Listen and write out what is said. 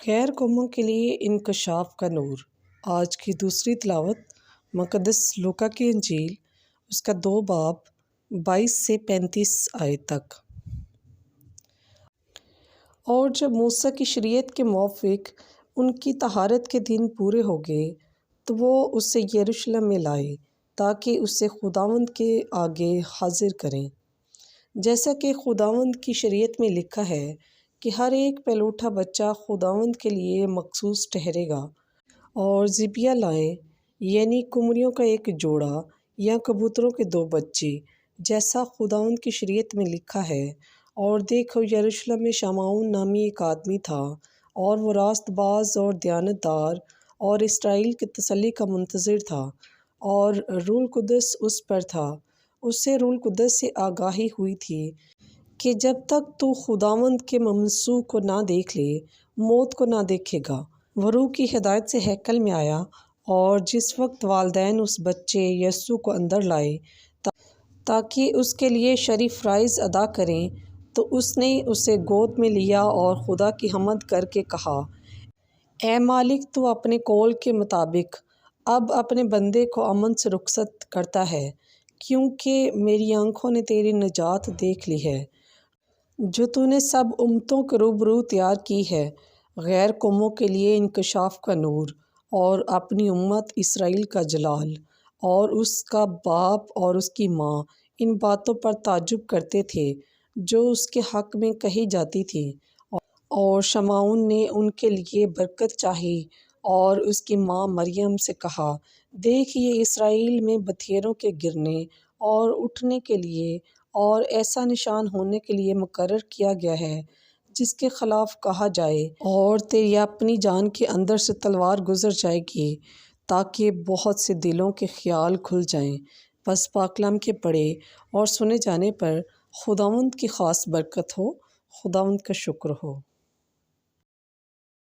غیر قوموں کے لیے انکشاف کا نور۔ آج کی دوسری تلاوت مقدس لوکا کی انجیل، اس کا 2 باب 22 سے 35 آیت تک۔ اور جب موسیٰ کی شریعت کے موافق ان کی طہارت کے دن پورے ہو گئے تو وہ اسے یروشلم میں لائے تاکہ اسے خداوند کے آگے حاضر کریں، جیسا کہ خداوند کی شریعت میں لکھا ہے کہ ہر ایک پہلوٹا بچہ خداوند کے لیے مخصوص ٹھہرے گا۔ اور ذبیحہ لائیں، یعنی قمریوں کا ایک جوڑا یا کبوتروں کے 2 بچے، جیسا خداوند کی شریعت میں لکھا ہے۔ اور دیکھو، یروشلم میں شمعون نامی ایک آدمی تھا، اور وہ راست باز اور دیانت دار اور اسرائیل کی تسلی کا منتظر تھا، اور روح القدس اس پر تھا۔ اسے روح القدس سے آگاہی ہوئی تھی کہ جب تک تو خداوند کے ممسوح کو نہ دیکھ لے، موت کو نہ دیکھے گا۔ وہ روح کی ہدایت سے ہیکل میں آیا، اور جس وقت والدین اس بچے یسوع کو اندر لائے تاکہ اس کے لیے شرعی فرائض ادا کریں، تو اس نے اسے گود میں لیا اور خدا کی حمد کر کے کہا، اے مالک، تو اپنے قول کے مطابق اب اپنے بندے کو امن سے رخصت کرتا ہے، کیونکہ میری آنکھوں نے تیری نجات دیکھ لی ہے، جو تو نے سب امتوں کے روبرو تیار کی ہے، غیر قوموں کے لیے انکشاف کا نور، اور اپنی امت اسرائیل کا جلال۔ اور اس کا باپ اور اس کی ماں ان باتوں پر تعجب کرتے تھے جو اس کے حق میں کہی جاتی تھیں، اور شمعون نے ان کے لیے برکت چاہی، اور اس کی ماں مریم سے کہا، دیکھ، یہ اسرائیل میں بتھیروں کے گرنے اور اٹھنے کے لیے اور ایسا نشان ہونے کے لیے مقرر کیا گیا ہے جس کے خلاف کہا جائے، اور تیری اپنی جان کے اندر سے تلوار گزر جائے گی تاکہ بہت سے دلوں کے خیال کھل جائیں۔ پس پاک کلام کے پڑھے اور سنے جانے پر خداوند کی خاص برکت ہو۔ خداوند کا شکر ہو۔